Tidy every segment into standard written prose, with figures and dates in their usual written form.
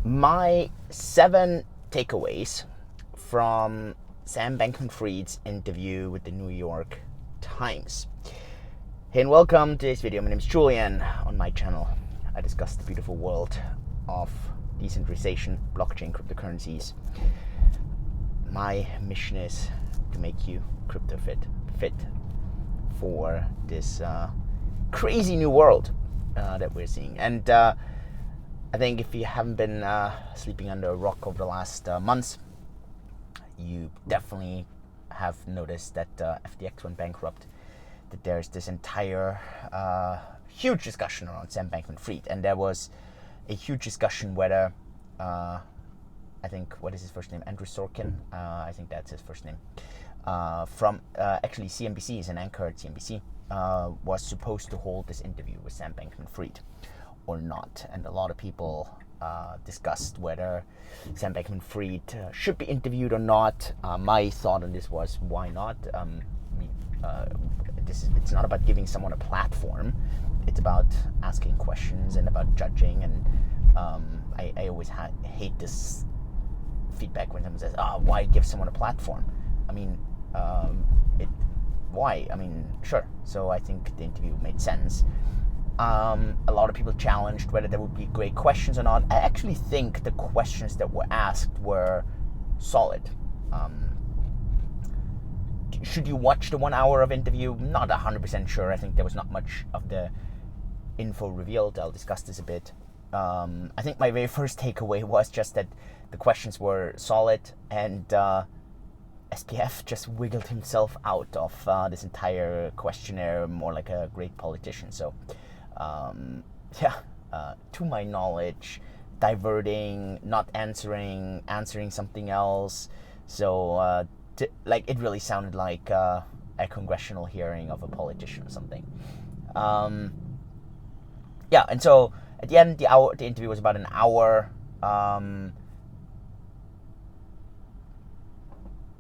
My 7 takeaways from Sam Bankman-Fried's interview with the New York Times. Hey and welcome to this video. My name is Julian. On my channel, I discuss the beautiful world of decentralization, blockchain, cryptocurrencies. My mission is to make you cryptofit fit for this crazy new world that we're seeing. And I think if you haven't been sleeping under a rock over the last months, you definitely have noticed that FTX went bankrupt, that there's this entire huge discussion around Sam Bankman-Fried. And there was a huge discussion whether, I think, what is his first name? Andrew Sorkin, I think that's his first name, from actually CNBC, is an anchor at CNBC, was supposed to hold this interview with Sam Bankman-Fried or not. And a lot of people discussed whether Sam Bankman-Fried should be interviewed or not. My thought on this was, why not? It's not about giving someone a platform. It's about asking questions and about judging. And I always hate this feedback when someone says, why give someone a platform? I mean, why? I mean, sure. So I think the interview made sense. A lot of people challenged whether there would be great questions or not. I actually think the questions that were asked were solid. Should you watch the 1 hour of interview? Not 100% sure. I think there was not much of the info revealed. I'll discuss this a bit. I think my very first takeaway was just that the questions were solid, and SPF just wiggled himself out of this entire questionnaire more like a great politician. So to my knowledge, diverting, not answering something else. So it really sounded like a congressional hearing of a politician or something. And so at the end, the interview was about an hour.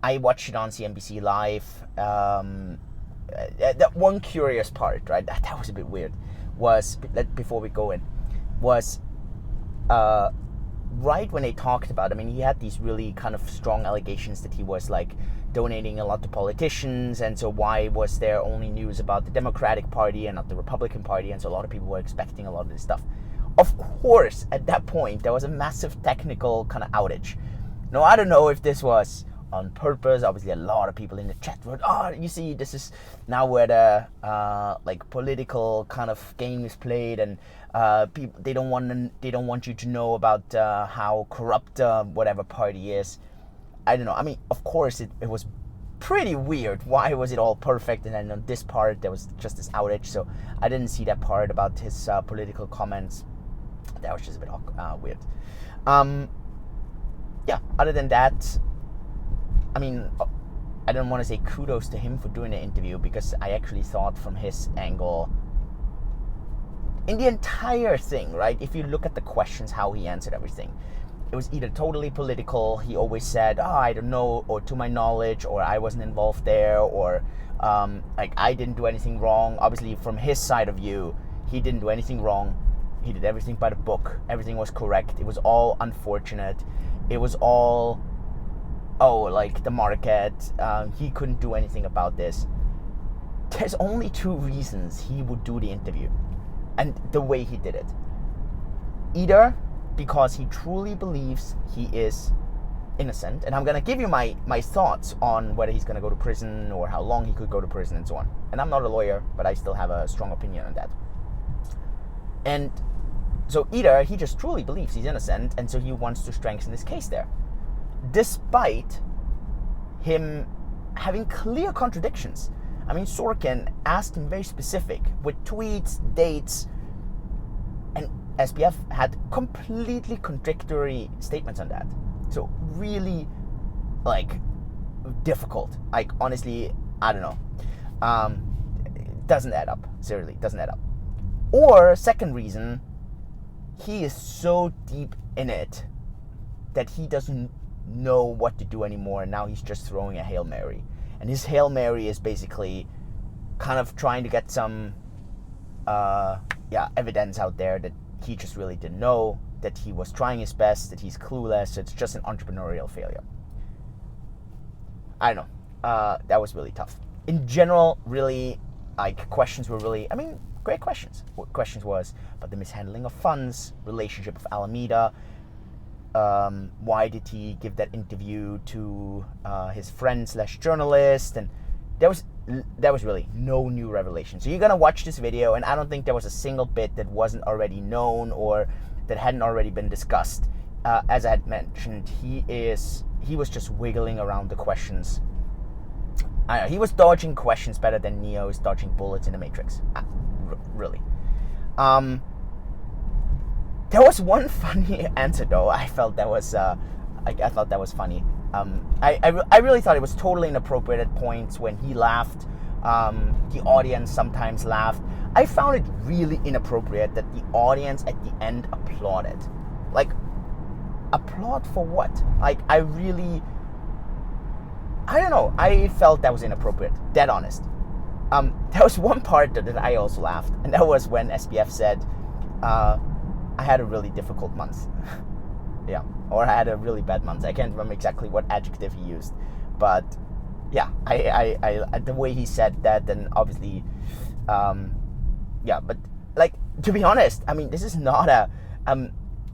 I watched it on CNBC Live. That one curious part, right? That was a bit weird. Was, before we go in, was right when they talked about, I mean, he had these really kind of strong allegations that he was like donating a lot to politicians, and so why was there only news about the Democratic Party and not the Republican Party? And so a lot of people were expecting a lot of this stuff. Of course, at that point, there was a massive technical kind of outage. Now, I don't know if this was on purpose. Obviously, a lot of people in the chat were, you see, this is now where the political kind of game is played, and people they don't want you to know about how corrupt whatever party is. I don't know. I mean, of course, it was pretty weird. Why was it all perfect, and then on this part there was just this outage? So I didn't see that part about his political comments. That was just a bit weird. Other than that, I mean, I don't want to say kudos to him for doing the interview, because I actually thought from his angle, in the entire thing, right, if you look at the questions, how he answered everything, it was either totally political. He always said, I don't know, or to my knowledge, or I wasn't involved there, or I didn't do anything wrong. Obviously, from his side of view, he didn't do anything wrong. He did everything by the book. Everything was correct. It was all unfortunate. It was all, the market, he couldn't do anything about this. There's only 2 reasons he would do the interview, and the way he did it. Either because he truly believes he is innocent, and I'm going to give you my thoughts on whether he's going to go to prison or how long he could go to prison and so on. And I'm not a lawyer, but I still have a strong opinion on that. And so either he just truly believes he's innocent, and so he wants to strengthen his case there, despite him having clear contradictions. I mean, Sorkin asked him very specific with tweets, dates, and SPF had completely contradictory statements on that. So really, difficult. Honestly, I don't know. It doesn't add up. Seriously, it doesn't add up. Or second reason, he is so deep in it that he doesn't know what to do anymore, and now he's just throwing a Hail Mary. And his Hail Mary is basically kind of trying to get some evidence out there that he just really didn't know, that he was trying his best, that he's clueless. It's just an entrepreneurial failure. I don't know. That was really tough. In general, really, like, questions were really, I mean, great questions. What questions was about the mishandling of funds, relationship of Alameda, why did he give that interview to his friend / journalist, and there was really no new revelation. So you're gonna watch this video, and I don't think there was a single bit that wasn't already known or that hadn't already been discussed. As I had mentioned, he was just wiggling around the questions. I know, he was dodging questions better than Neo is dodging bullets in the Matrix. Really. There was one funny answer though. I felt that was I thought that was funny. I really thought it was totally inappropriate at points when he laughed. The audience sometimes laughed. I found it really inappropriate that the audience at the end applauded. Like, applaud for what? Like, I don't know. I felt that was inappropriate. Dead honest. There was one part that I also laughed, and that was when SBF said, I had a really difficult month. Yeah, or I had a really bad month. I can't remember exactly what adjective he used, but yeah, I the way he said that, then obviously, yeah, but like, to be honest, I mean, this is not a,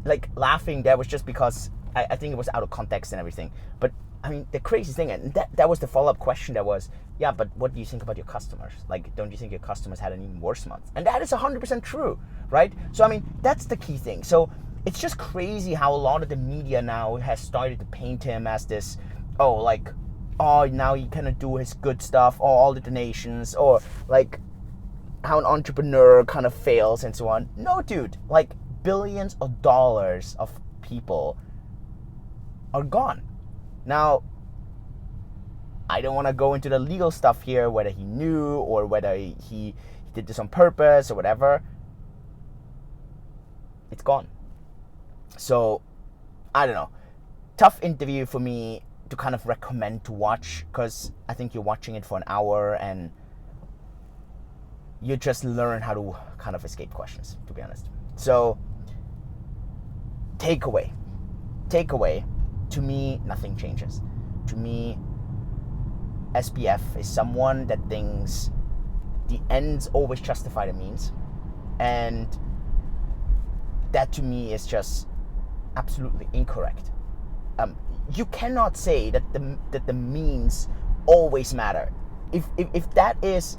like, laughing there was just because I think it was out of context and everything, but I mean, the crazy thing, and that was the follow-up question, that was, yeah, but what do you think about your customers? Like, don't you think your customers had an even worse month? And that is 100% true, right? So, I mean, that's the key thing. So, it's just crazy how a lot of the media now has started to paint him as this, now he kind of do his good stuff, or all the donations, or, like, how an entrepreneur kind of fails and so on. No, dude, like, billions of dollars of people are gone. Now, I don't want to go into the legal stuff here, whether he knew or whether he did this on purpose or whatever. It's gone. So, I don't know. Tough interview for me to kind of recommend to watch, because I think you're watching it for an hour and you just learn how to kind of escape questions, to be honest. So, takeaway. To me, nothing changes. To me, SBF is someone that thinks the ends always justify the means. And that to me is just absolutely incorrect. You cannot say that the means always matter. If that is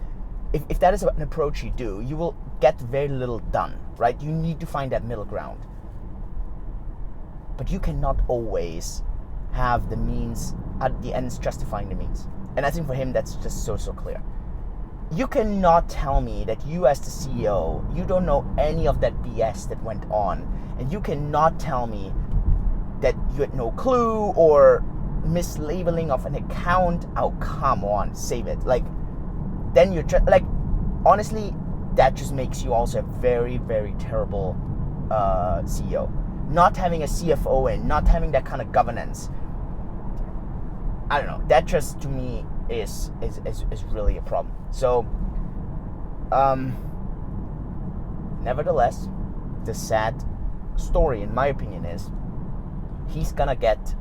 an approach you do, you will get very little done, right? You need to find that middle ground. But you cannot always have the means at the ends justifying the means. And I think for him, that's just so clear. You cannot tell me that you, as the CEO, you don't know any of that BS that went on. And you cannot tell me that you had no clue, or mislabeling of an account. Oh, come on, save it. Like, then you're just, like, honestly, that just makes you also a very, very terrible CEO. Not having a CFO and not having that kind of governance, I don't know. That just, to me, is really a problem. So, nevertheless, the sad story, in my opinion, is he's gonna get.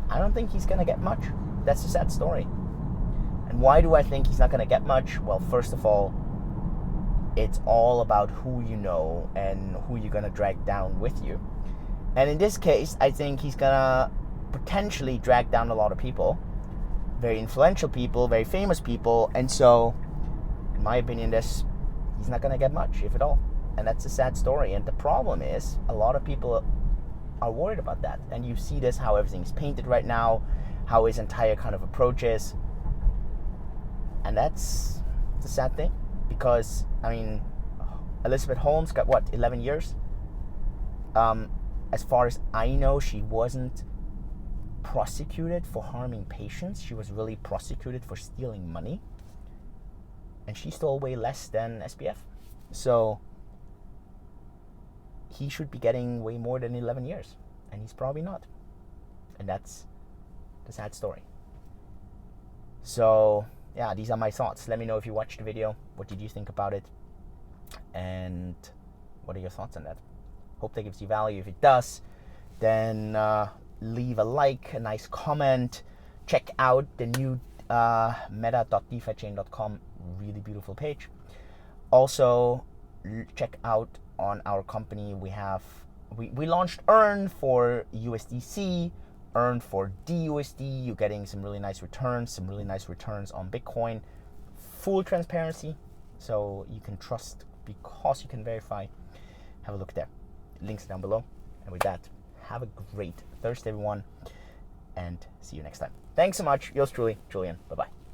I don't think he's gonna get much. That's the sad story. And why do I think he's not gonna get much? Well, first of all, it's all about who you know and who you're gonna drag down with you. And in this case, I think he's gonna potentially drag down a lot of people, very influential people, very famous people, and so, in my opinion, he's not gonna get much, if at all. And that's a sad story. And the problem is, a lot of people are worried about that. And you see this, how everything's painted right now, how his entire kind of approach is. And that's the sad thing. Because, I mean, Elizabeth Holmes got, 11 years? As far as I know, she wasn't prosecuted for harming patients. She was really prosecuted for stealing money. And she stole way less than SBF. So, he should be getting way more than 11 years. And he's probably not. And that's the sad story. So, yeah, these are my thoughts. Let me know if you watched the video. What did you think about it? And what are your thoughts on that? Hope that gives you value. If it does, then leave a like, a nice comment. Check out the new meta.defichain.com, really beautiful page. Also, check out on our company, we launched Earn for USDC, Earn for DUSD. You're getting some really nice returns on Bitcoin. Full transparency, so you can trust because you can verify. Have a look there. Links down below. And with that, have a great Thursday, everyone, and see you next time. Thanks so much. Yours truly, Julian. Bye-bye.